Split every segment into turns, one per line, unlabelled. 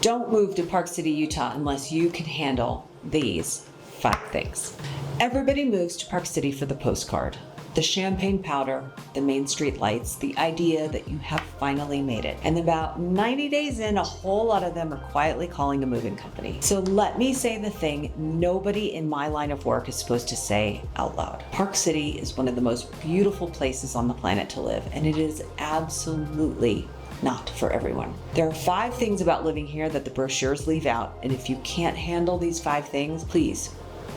Don't move to Park City, Utah unless you can handle these 5 things. Everybody moves to Park City for the postcard, the champagne powder, the main street lights, the idea that you have finally made it. And about 90 days in, a whole lot of them are quietly calling a moving company. So let me say the thing nobody in my line of work is supposed to say out loud. Park City is one of the most beautiful places on the planet to live, and it is absolutely not for everyone. There are 5 things about living here that the brochures leave out, and if you can't handle these 5 things, please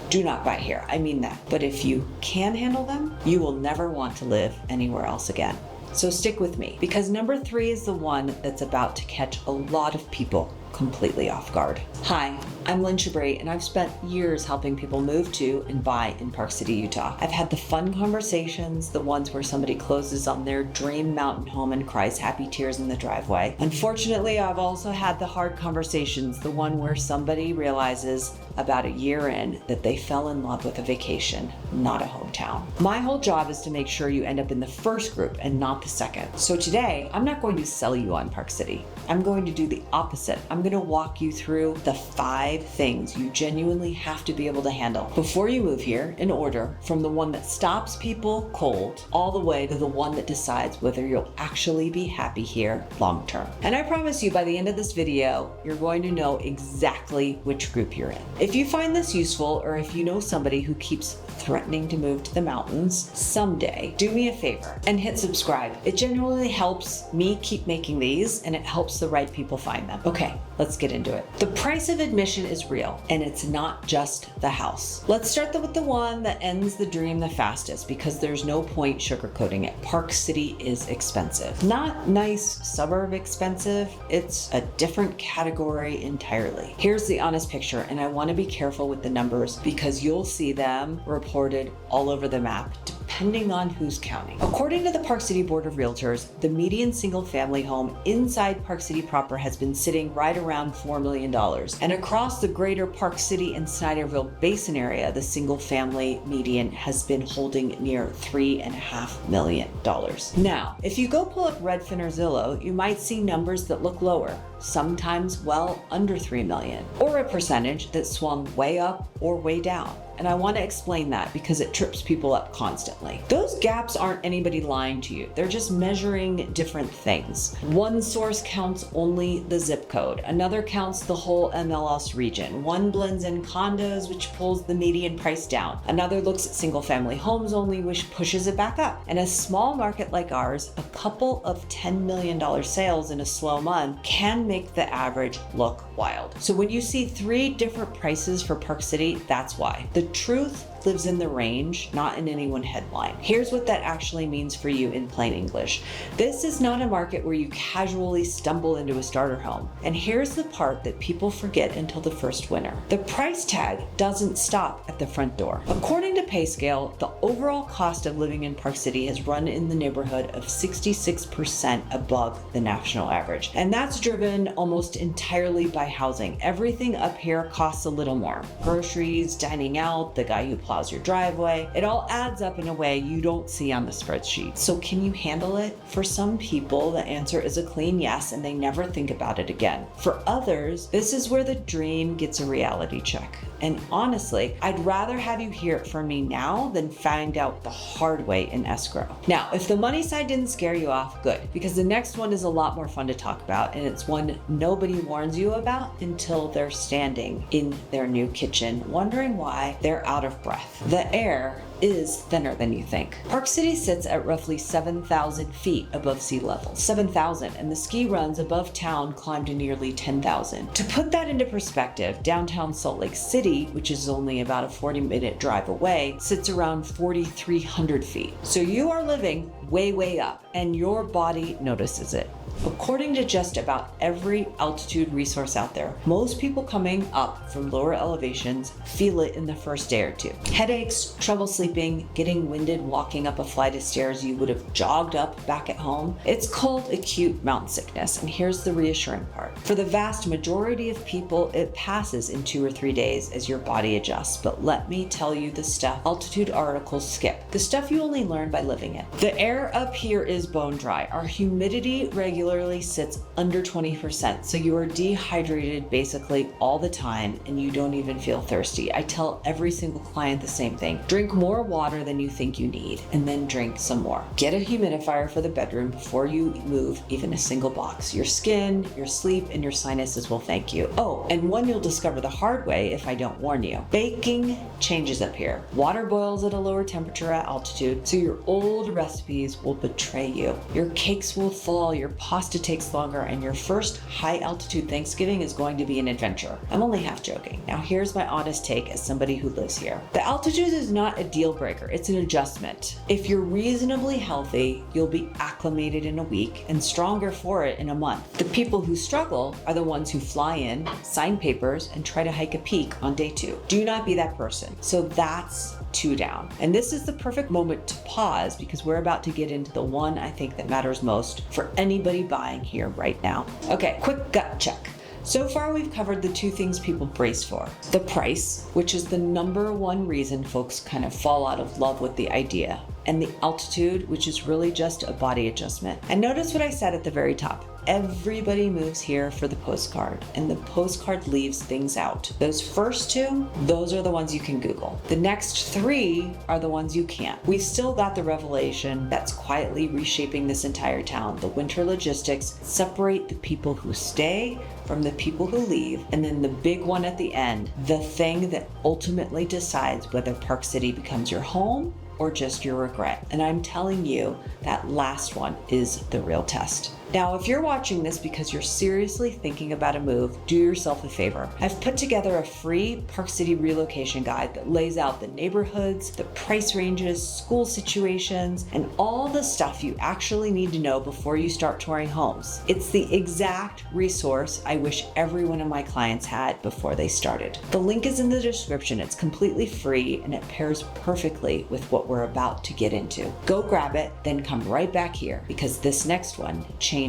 do not buy here. I mean that. But if you can handle them, you will never want to live anywhere else again. So stick with me, because number 3 is the one that's about to catch a lot of people completely off guard. Hi, I'm Lynne, and I've spent years helping people move to and buy in Park City, Utah. I've had the fun conversations, the ones where somebody closes on their dream mountain home and cries happy tears in the driveway. Unfortunately, I've also had the hard conversations, the one where somebody realizes about a year in that they fell in love with a vacation, not a hometown. My whole job is to make sure you end up in the first group and not the second. So today, I'm not going to sell you on Park City. I'm going to do the opposite. I'm going to walk you through the 5 things you genuinely have to be able to handle before you move here, in order from the one that stops people cold all the way to the one that decides whether you'll actually be happy here long term. And I promise you, by the end of this video, you're going to know exactly which group you're in. If you find this useful, or if you know somebody who keeps threatening to move to the mountains someday, do me a favor and hit subscribe. It genuinely helps me keep making these, and it helps the right people find them. Okay, let's get into it. The price of admission is real, and it's not just the house. Let's start with the one that ends the dream the fastest, because there's no point sugarcoating it. Park City is expensive. Not nice suburb expensive, it's a different category entirely. Here's the honest picture, and I want to be careful with the numbers because you'll see them reported all over the map depending on who's counting. According to the Park City Board of Realtors, the median single-family home inside Park City proper has been sitting right around $4 million. And across the greater Park City and Snyderville Basin area, the single-family median has been holding near $3.5 million. Now, if you go pull up Redfin or Zillow, you might see numbers that look lower, sometimes well under 3 million, or a percentage that swung way up or way down. And I want to explain that because it trips people up constantly. Those gaps aren't anybody lying to you. They're just measuring different things. One source counts only the zip code. Another counts the whole MLS region. One blends in condos, which pulls the median price down. Another looks at single family homes only, which pushes it back up. In a small market like ours, a couple of $10 million sales in a slow month can make the average look wild. So when you see 3 different prices for Park City, that's why. The truth lives in the range, not in any one headline. Here's what that actually means for you in plain English. This is not a market where you casually stumble into a starter home. And here's the part that people forget until the first winter. The price tag doesn't stop at the front door. According to PayScale, the overall cost of living in Park City has run in the neighborhood of 66% above the national average. And that's driven almost entirely by housing. Everything up here costs a little more. Groceries, dining out, the guy who plows your driveway. It all adds up in a way you don't see on the spreadsheet. So can you handle it? For some people, the answer is a clean yes, and they never think about it again. For others, this is where the dream gets a reality check. And honestly, I'd rather have you hear it from me now than find out the hard way in escrow. Now, if the money side didn't scare you off, good, because the next one is a lot more fun to talk about, and it's one nobody warns you about until they're standing in their new kitchen, wondering why they're out of breath. The air is thinner than you think. Park City sits at roughly 7,000 feet above sea level. 7,000, and the ski runs above town climb to nearly 10,000. To put that into perspective, downtown Salt Lake City, which is only about a 40-minute drive away, sits around 4,300 feet. So you are living way up, and your body notices it. According to just about every altitude resource out there, most people coming up from lower elevations feel it in the first day or 2. Headaches, trouble sleeping, getting winded walking up a flight of stairs you would have jogged up back at home. It's called acute mountain sickness, and here's the reassuring part. For the vast majority of people, it passes in 2 or 3 days as your body adjusts, but let me tell you the stuff altitude articles skip, the stuff you only learn by living it. The air air up here is bone dry. Our humidity regularly sits under 20%, so you are dehydrated basically all the time and you don't even feel thirsty. I tell every single client the same thing. Drink more water than you think you need, and then drink some more. Get a humidifier for the bedroom before you move even a single box. Your skin, your sleep, and your sinuses will thank you. Oh, and one you'll discover the hard way if I don't warn you. Baking changes up here. Water boils at a lower temperature at altitude, so your old recipes will betray you. Your cakes will fall, your pasta takes longer, and your first high altitude Thanksgiving is going to be an adventure. I'm only half joking. Now here's my honest take as somebody who lives here. The altitude is not a deal breaker, it's an adjustment. If you're reasonably healthy, you'll be acclimated in a week and stronger for it in a month. The people who struggle are the ones who fly in, sign papers, and try to hike a peak on day 2. Do not be that person. So that's 2 down. And this is the perfect moment to pause because we're about to get into the one I think that matters most for anybody buying here right now. Okay, quick gut check. So far, we've covered the 2 things people brace for. The price, which is the number one reason folks kind of fall out of love with the idea, and the altitude, which is really just a body adjustment. And notice what I said at the very top. Everybody moves here for the postcard, and the postcard leaves things out. Those first 2, those are the ones you can Google. The next 3 are the ones you can't. We've still got the revelation that's quietly reshaping this entire town. The winter logistics separate the people who stay from the people who leave, and then the big one at the end, the thing that ultimately decides whether Park City becomes your home or just your regret. And I'm telling you, that last one is the real test. Now, if you're watching this because you're seriously thinking about a move, do yourself a favor. I've put together a free Park City relocation guide that lays out the neighborhoods, the price ranges, school situations, and all the stuff you actually need to know before you start touring homes. It's the exact resource I wish every one of my clients had before they started. The link is in the description. It's completely free and it pairs perfectly with what we're about to get into. Go grab it, then come right back here because this next one changes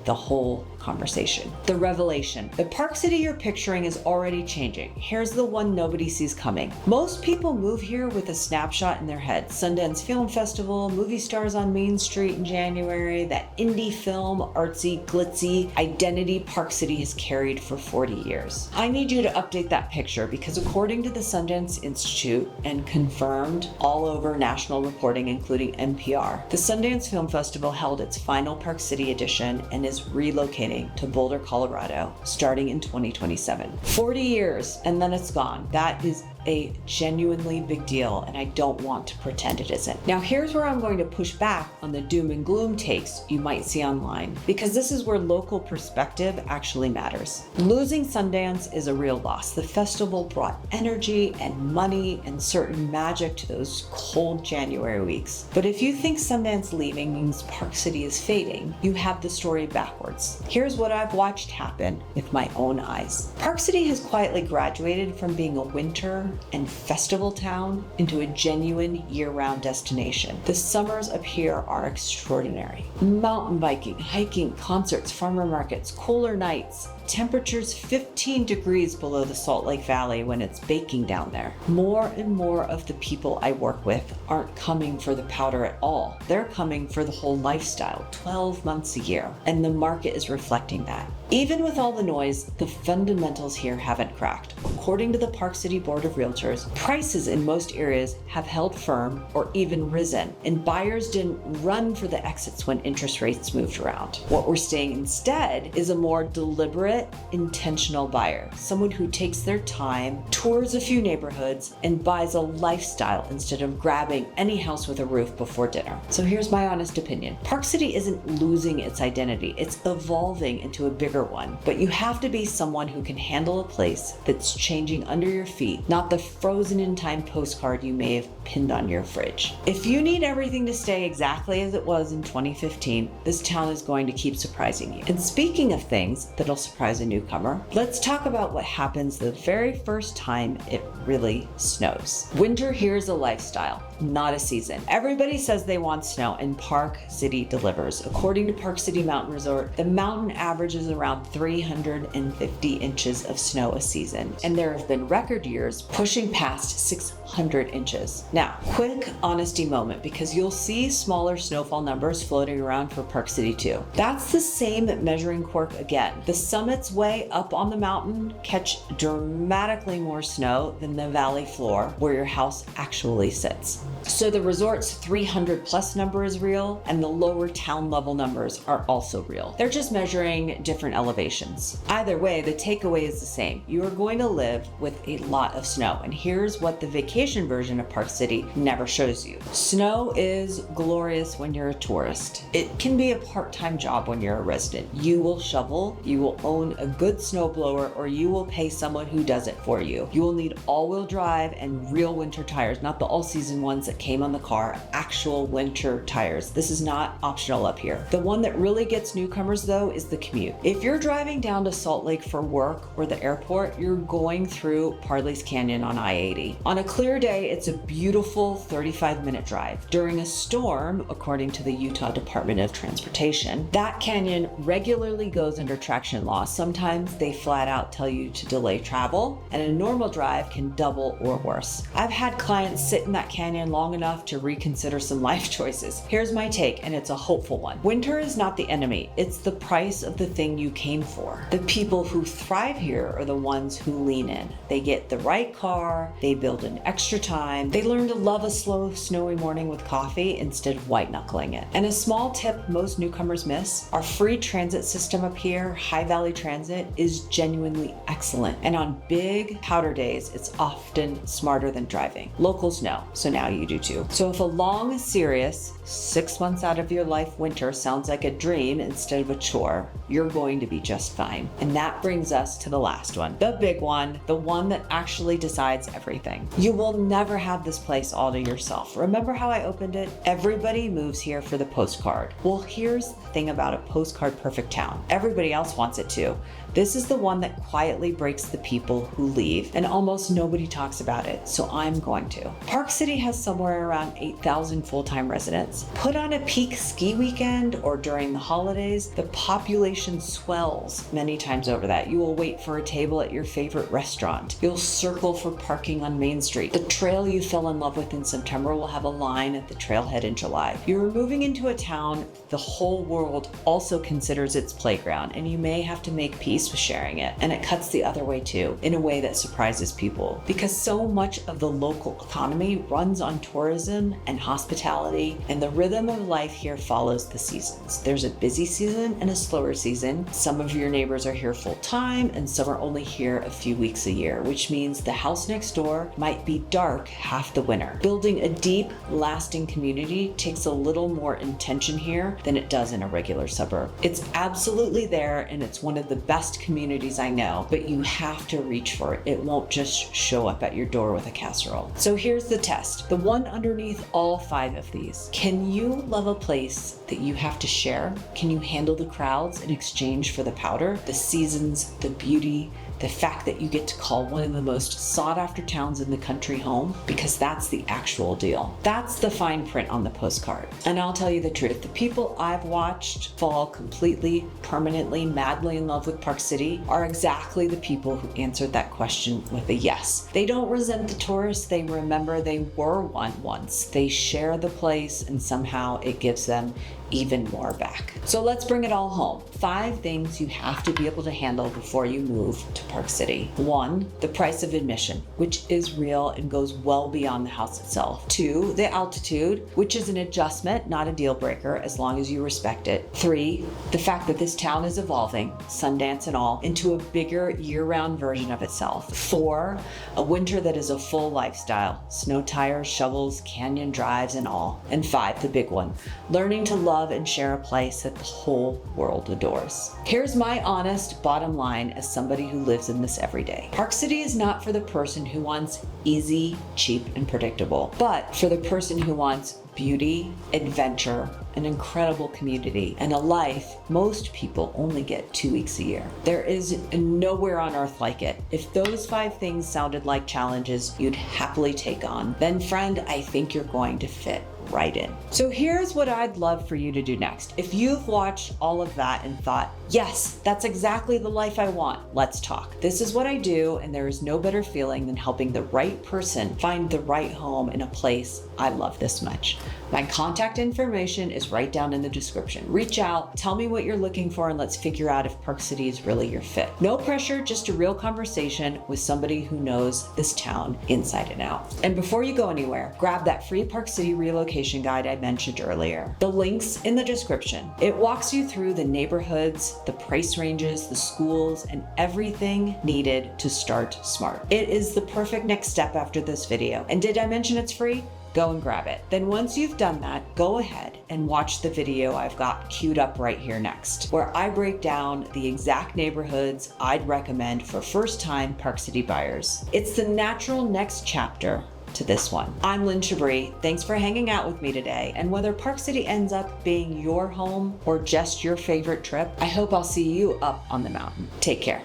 the whole conversation. The revelation. The Park City you're picturing is already changing. Here's the one nobody sees coming. Most people move here with a snapshot in their head. Sundance Film Festival, movie stars on Main Street in January, that indie film, artsy, glitzy identity Park City has carried for 40 years. I need you to update that picture because according to the Sundance Institute and confirmed all over national reporting, including NPR, the Sundance Film Festival held its final Park City edition and is relocating to Boulder, Colorado, starting in 2027. 40 years and then it's gone. That is a genuinely big deal, and I don't want to pretend it isn't. Now, here's where I'm going to push back on the doom and gloom takes you might see online, because this is where local perspective actually matters. Losing Sundance is a real loss. The festival brought energy and money and certain magic to those cold January weeks. But if you think Sundance leaving means Park City is fading, you have the story backwards. Here's what I've watched happen with my own eyes. Park City has quietly graduated from being a winter and festival town into a genuine year-round destination. The summers up here are extraordinary. Mountain biking, hiking, concerts, farmer markets, cooler nights, temperatures 15 degrees below the Salt Lake Valley when it's baking down there. More and more of the people I work with aren't coming for the powder at all. They're coming for the whole lifestyle, 12 months a year, and the market is reflecting that. Even with all the noise, the fundamentals here haven't cracked. According to the Park City Board of Realtors, prices in most areas have held firm or even risen, and buyers didn't run for the exits when interest rates moved around. What we're seeing instead is a more deliberate, intentional buyer, someone who takes their time, tours a few neighborhoods, and buys a lifestyle instead of grabbing any house with a roof before dinner. So here's my honest opinion. Park City isn't losing its identity, it's evolving into a bigger one, but you have to be someone who can handle a place that's changing under your feet, not the frozen in time postcard you may have pinned on your fridge. If you need everything to stay exactly as it was in 2015, this town is going to keep surprising you. And speaking of things that'll surprise surprise a newcomer. Let's talk about what happens the very first time it really snows. Winter here is a lifestyle, not a season. Everybody says they want snow, and Park City delivers. According to Park City Mountain Resort, the mountain averages around 350 inches of snow a season, and there have been record years pushing past 600 inches. Now, quick honesty moment, because you'll see smaller snowfall numbers floating around for Park City too. That's the same measuring quirk again. The summits way up on the mountain catch dramatically more snow than the valley floor where your house actually sits. So the resort's 300 plus number is real, and the lower town level numbers are also real. They're just measuring different elevations. Either way, the takeaway is the same. You are going to live with a lot of snow, and here's what the vacation version of Park City never shows you. Snow is glorious when you're a tourist. It can be a part-time job when you're a resident. You will shovel, you will own a good snowblower, or you will pay someone who does it for you. You will need all-wheel drive and real winter tires, not the all-season ones that came on the car, actual winter tires. This is not optional up here. The one that really gets newcomers though is the commute. If you're driving down to Salt Lake for work or the airport, you're going through Parley's Canyon on I-80. On a clear day, it's a beautiful 35-minute drive. During a storm, according to the Utah Department of Transportation, that canyon regularly goes under traction loss. Sometimes they flat out tell you to delay travel, and a normal drive can double or worse. I've had clients sit in that canyon long enough to reconsider some life choices. Here's my take, and it's a hopeful one. Winter is not the enemy. It's the price of the thing you came for. The people who thrive here are the ones who lean in. They get the right car, they build in extra time, they learn to love a slow, snowy morning with coffee instead of white knuckling it. And a small tip most newcomers miss, our free transit system up here, High Valley Transit, is genuinely excellent. And on big powder days, it's often smarter than driving. Locals know, so now you do too. So if a long, serious, 6 months out of your life winter sounds like a dream instead of a chore, you're going to be just fine. And that brings us to the last one, the big one, the one that actually decides everything. You will never have this place all to yourself. Remember how I opened it? Everybody moves here for the postcard. Well, here's the thing about a postcard perfect town. Everybody else wants it too. This is the one that quietly breaks the people who leave, and almost nobody talks about it, so I'm going to. Park City has somewhere around 8,000 full-time residents. Put on a peak ski weekend or during the holidays, the population swells many times over that. You will wait for a table at your favorite restaurant. You'll circle for parking on Main Street. The trail you fell in love with in September will have a line at the trailhead in July. You're moving into a town the whole world also considers its playground, and you may have to make peace with sharing it. And it cuts the other way too, in a way that surprises people, because so much of the local economy runs on tourism and hospitality, and the rhythm of life here follows the seasons. There's a busy season and a slower season. Some of your neighbors are here full time, and some are only here a few weeks a year, which means the house next door might be dark half the winter. Building a deep, lasting community takes a little more intention here than it does in a regular suburb. It's absolutely there, and it's one of the best communities I know, but you have to reach for it. It won't just show up at your door with a casserole. So here's the test, the one underneath all 5 of these. Can you love a place that you have to share? Can you handle the crowds in exchange for the powder, the seasons, the beauty, the fact that you get to call one of the most sought after towns in the country home? Because that's the actual deal. That's the fine print on the postcard. And I'll tell you the truth, the people I've watched fall completely, permanently, madly in love with Park City are exactly the people who answered that question with a yes. They don't resent the tourists, they remember they were one once. They share the place, and somehow it gives them even more back. So let's bring it all home. 5 things you have to be able to handle before you move to Park City. 1, the price of admission, which is real and goes well beyond the house itself. 2, the altitude, which is an adjustment, not a deal breaker, as long as you respect it. 3, the fact that this town is evolving, Sundance and all, into a bigger year-round version of itself. 4, a winter that is a full lifestyle, snow tires, shovels, canyon drives, and all. And 5, the big one, learning to love and share a place that the whole world adores. Here's my honest bottom line as somebody who lives in this every day. Park City is not for the person who wants easy, cheap, and predictable, but for the person who wants beauty, adventure, an incredible community, and a life most people only get 2 weeks a year. There is nowhere on earth like it. If those 5 things sounded like challenges you'd happily take on, then friend, I think you're going to fit right in. So here's what I'd love for you to do next. If you've watched all of that and thought, yes, that's exactly the life I want, let's talk. This is what I do, and there is no better feeling than helping the right person find the right home in a place I love this much. My contact information is right down in the description. Reach out, tell me what you're looking for, and let's figure out if Park City is really your fit. No pressure, just a real conversation with somebody who knows this town inside and out. And before you go anywhere, grab that free Park City relocation guide I mentioned earlier. The link's in the description. It walks you through the neighborhoods, the price ranges, the schools, and everything needed to start smart. It is the perfect next step after this video. And did I mention it's free? Go and grab it. Then once you've done that, go ahead and watch the video I've got queued up right here next, where I break down the exact neighborhoods I'd recommend for first-time Park City buyers. It's the natural next chapter to this one. I'm Lynne Chabris. Thanks for hanging out with me today. And whether Park City ends up being your home or just your favorite trip, I hope I'll see you up on the mountain. Take care.